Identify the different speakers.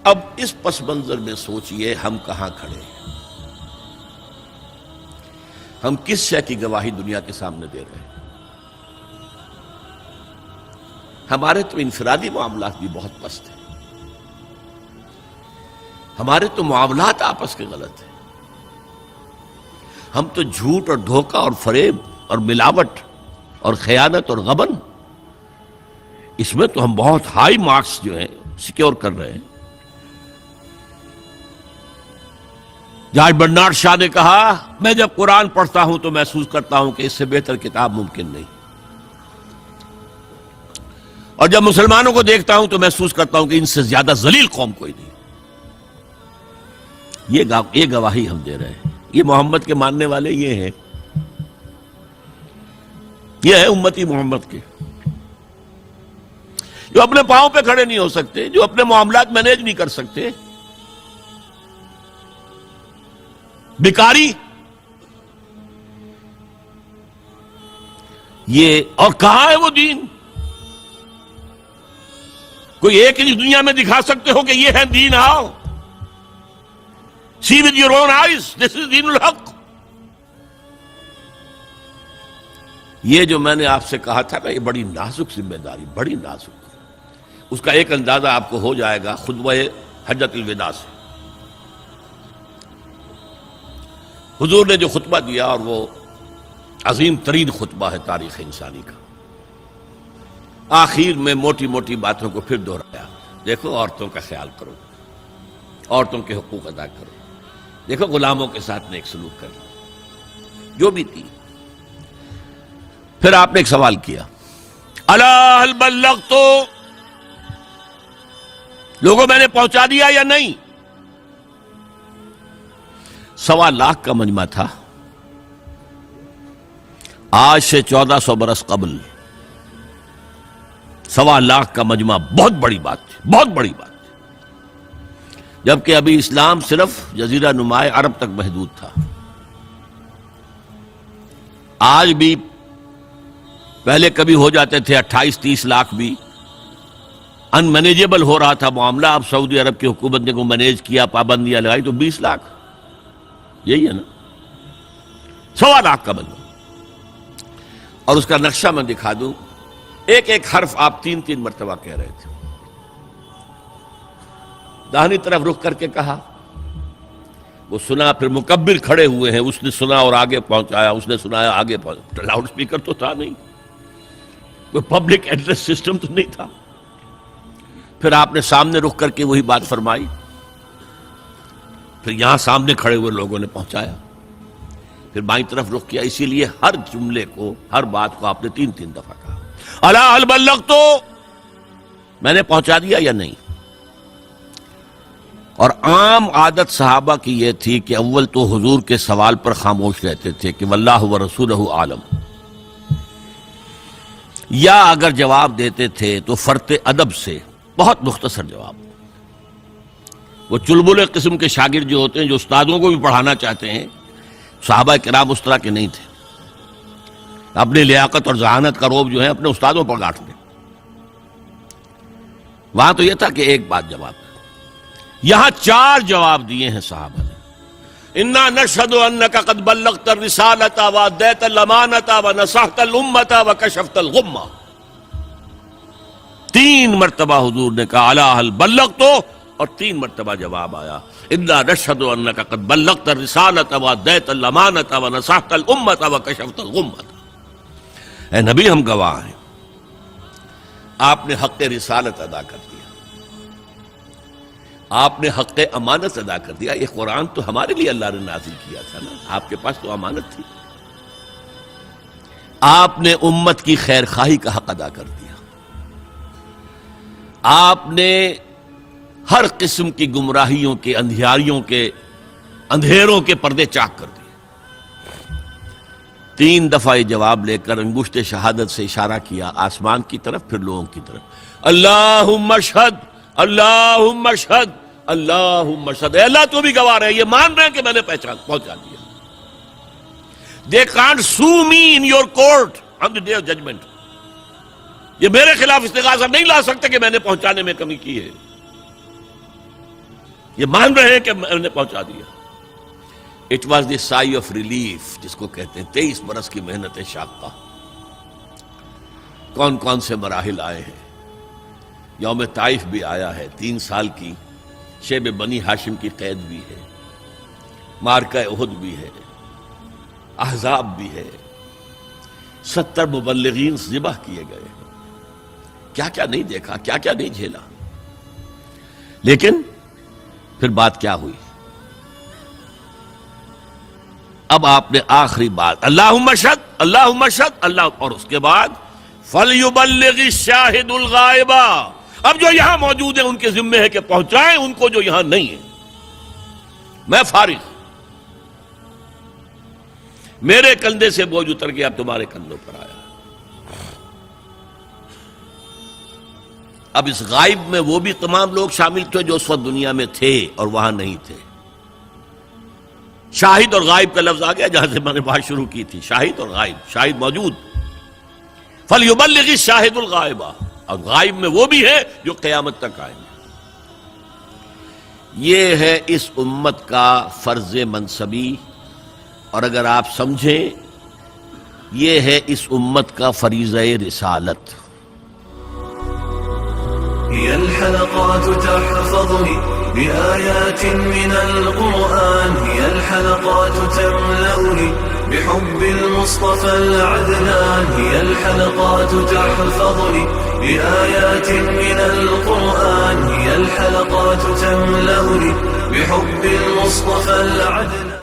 Speaker 1: اب اس پس منظر میں سوچئے ہم کہاں کھڑے ہیں، ہم کس شے کی گواہی دنیا کے سامنے دے رہے ہیں؟ ہمارے تو انفرادی معاملات بھی بہت پست ہیں، ہمارے تو معاملات آپس کے غلط ہیں، ہم تو جھوٹ اور دھوکہ اور فریب اور ملاوٹ اور خیانت اور غبن، اس میں تو ہم بہت ہائی مارکس جو ہیں سیکیور کر رہے ہیں۔ جارج برنارڈ شاہ نے کہا، میں جب قرآن پڑھتا ہوں تو محسوس کرتا ہوں کہ اس سے بہتر کتاب ممکن نہیں، اور جب مسلمانوں کو دیکھتا ہوں تو محسوس کرتا ہوں کہ ان سے زیادہ ذلیل قوم کوئی نہیں۔ یہ گواہی ہم دے رہے ہیں، یہ محمد کے ماننے والے یہ ہیں، یہ ہے امتی محمد کے، جو اپنے پاؤں پہ کھڑے نہیں ہو سکتے، جو اپنے معاملات مینیج نہیں کر سکتے، بیکاری، یہ اور کہاں ہے وہ دین؟ کوئی ایک ہی دنیا میں دکھا سکتے ہو کہ یہ ہے دین؟ آؤ see with your own eyes, this is دین الحق۔ یہ جو میں نے آپ سے کہا تھا نا، یہ بڑی نازک ذمہ داری، بڑی نازک، اس کا ایک اندازہ آپ کو ہو جائے گا خطبہ حجۃ الوداع سے۔ حضور نے جو خطبہ دیا، اور وہ عظیم ترین خطبہ ہے تاریخ انسانی کا، آخر میں موٹی موٹی باتوں کو پھر دہرایا۔ دیکھو عورتوں کا خیال کرو، عورتوں کے حقوق ادا کرو، دیکھو غلاموں کے ساتھ نیک سلوک کرو، جو بھی تھی۔ پھر آپ نے ایک سوال کیا، الا هل بلغت، لوگوں میں نے پہنچا دیا یا نہیں؟ 1.25 لاکھ کا مجمع تھا، آج سے 1400 برس قبل 1.25 لاکھ کا مجمع بہت بڑی بات تھی، بہت بڑی بات تھی، جبکہ ابھی اسلام صرف جزیرہ نمائے عرب تک محدود تھا۔ آج بھی پہلے کبھی ہو جاتے تھے 28-30 لاکھ بھی، ان مینیجیبل ہو رہا تھا معاملہ۔ اب سعودی عرب کی حکومت نے کو مینیج کیا، پابندیاں لگائی، تو 20 لاکھ، یہی ہے نا، 1.25 لاکھ کا مجمع۔ اور اس کا نقشہ میں دکھا دوں، ایک ایک حرف آپ 3 مرتبہ کہہ رہے تھے۔ داہنی طرف رخ کر کے کہا، وہ سنا، پھر مکبر کھڑے ہوئے ہیں، اس نے سنا اور آگے پہنچایا، اس نے سنایا آگے پہنچایا۔ لاؤڈ سپیکر تو تھا نہیں، کوئی پبلک ایڈریس سسٹم تو نہیں تھا۔ پھر آپ نے سامنے رخ کر کے وہی بات فرمائی، پھر یہاں سامنے کھڑے ہوئے لوگوں نے پہنچایا، پھر بائیں طرف رخ کیا۔ اسی لیے ہر جملے کو، ہر بات کو آپ نے 3 دفعہ کہا، الا هل بلغت، میں نے پہنچا دیا یا نہیں؟ اور عام عادت صحابہ کی یہ تھی کہ اول تو حضور کے سوال پر خاموش رہتے تھے کہ واللہ ورسولہ عالم، یا اگر جواب دیتے تھے تو فرط ادب سے بہت مختصر جواب۔ وہ چلبل قسم کے شاگرد جو ہوتے ہیں، جو استادوں کو بھی پڑھانا چاہتے ہیں، صحابہ کرام اس طرح کے نہیں تھے، اپنی لیاقت اور ذہانت کا روب جو ہے اپنے استادوں پر گاٹھ دیں۔ وہاں تو یہ تھا کہ ایک بات جواب، یہاں 4 جواب دیے ہیں صحابہ نے۔ انا نشہد انک قد بلغت الرسالۃ وادیت الامانۃ ونصحت الامۃ وکشفت الغمۃ۔ 3 مرتبہ حضور نے کہا الا هل بلغت، اور 3 مرتبہ جواب آیا انا نشہد انک قد بلغت الرسالۃ وادیت الامانۃ ونصحت الامۃ وکشفت الغمۃ۔ اے نبی، ہم گواہ ہیں، آپ نے حق رسالت ادا کر دیا، آپ نے حق امانت ادا کر دیا۔ یہ قرآن تو ہمارے لیے اللہ نے نازل کیا تھا نا، آپ کے پاس تو امانت تھی۔ آپ نے امت کی خیر خواہی کا حق ادا کر دیا، آپ نے ہر قسم کی گمراہیوں کے، اندھیاریوں کے، اندھیروں کے پردے چاک کر دیے۔ 3 دفعہ یہ جواب لے کر انگشت شہادت سے اشارہ کیا آسمان کی طرف، پھر لوگوں کی طرف، اللہم اشہد، اللہم اشہد، اللہم اشہد۔ اے اللہ تو بھی گواہ رہے، یہ مان رہے ہیں کہ میں نے پہنچا دیا۔ They can't sue me in your court on the day of judgment۔ یہ میرے خلاف استغاثہ نہیں لا سکتے کہ میں نے پہنچانے میں کمی کی ہے۔ یہ مان رہے ہیں کہ میں نے پہنچا دیا. It was the sigh of relief جس کو کہتے ہیں 23 برس کی محنت شاقہ. کون کون سے مراحل آئے ہیں. یوم طائف بھی آیا ہے، 3 سال کی شیب بنی ہاشم کی قید بھی ہے، معرکہ احد بھی ہے، احزاب بھی ہے، 70 مبلغین ذبح کیے گئے ہیں. کیا کیا نہیں دیکھا، کیا کیا نہیں جھیلا. لیکن پھر بات کیا ہوئی؟ اب آپ نے آخری بات اللہم اشہد اللہم اشہد اللہ، اور اس کے بعد فَلْيُبَلِّغِ الشَّاهِدُ الْغَائِبَ. اب جو یہاں موجود ہیں ان کے ذمے ہے کہ پہنچائیں ان کو جو یہاں نہیں ہے. میں فارغ، میرے کندھے سے بوجھ اتر گیا، اب تمہارے کندھوں پر آیا. اب اس غائب میں وہ بھی تمام لوگ شامل تھے جو اس وقت دنیا میں تھے اور وہاں نہیں تھے. شاہد اور غائب کا لفظ آ گیا جہاں سے میں نے بات شروع کی تھی. شاہد اور غائب، شاہد موجود، فَلْيُبَلِّغِ الشَّاهِدُ الْغَائِبَ، اور غائب میں وہ بھی ہے جو قیامت تک آئیں گے. یہ ہے اس امت کا فرض منصبی، اور اگر آپ سمجھیں یہ ہے اس امت کا فریضہ رسالت.
Speaker 2: هي الحلقات تحفظني بآيات من القرآن، هي الحلقات تملأني بحب المصطفى العدنان، هي الحلقات تحفظني بآيات من القرآن، هي الحلقات تملأني بحب المصطفى العدنان.